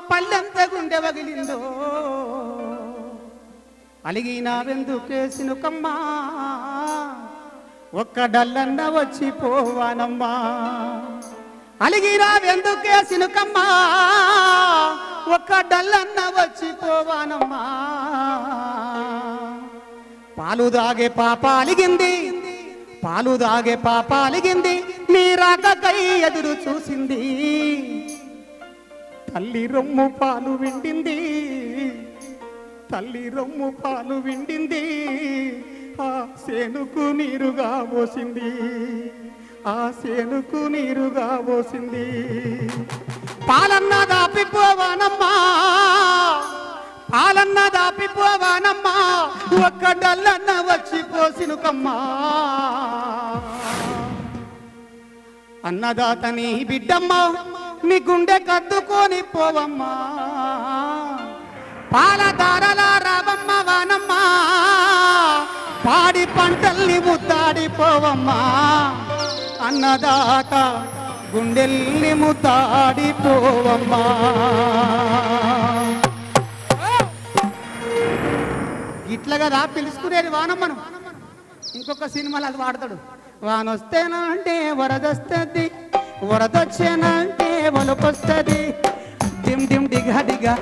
పల్లెంత గుండె వగిలిందో అలిగినావెందుకేసినుకమ్మా ఒక్క డల్లన్న వచ్చిపోవానమ్మా అలిగినావెందుకేసినుకమ్మా ఒక్క డల్లన్న వచ్చిపోవానమ్మా పాలు దాగే పాప అలిగింది పాలు దాగే పాప అలిగింది నీ రాకకై ఎదురు చూసింది తల్లి రొమ్ము పాలు విండింది తల్లి రొమ్ము పాలు విండింది ఆ సేనుకు నీరుగా పోసింది ఆ సేనుకు నీరుగా పోసింది పాలన్న దాపిపోవానమ్మా పాలన్న దాపిపోవానమ్మా ఒక్క డల్లన్న వచ్చి పోసినుకమ్మా అన్నదాత నీ బిడ్డమ్మ నీ గుండె కద్దుకొని పోవమ్మా పాలదారల రావమ్మ వానమ్మ పాడి పంటల్ని ముద్దాడిపోవమ్మా అన్నదాత గుండెల్ని ముద్దాడిపోవమ్మా ఇట్లాగా రా పిలుచుకునేది వానమ్మను ఇంకొక సినిమాలో అది వాడతాడు వానొస్తేనంటే వరదొస్తుంది వరదొచ్చేనంటే వలకొస్తుంది దిమ్ దిమ్ డిగా డిగా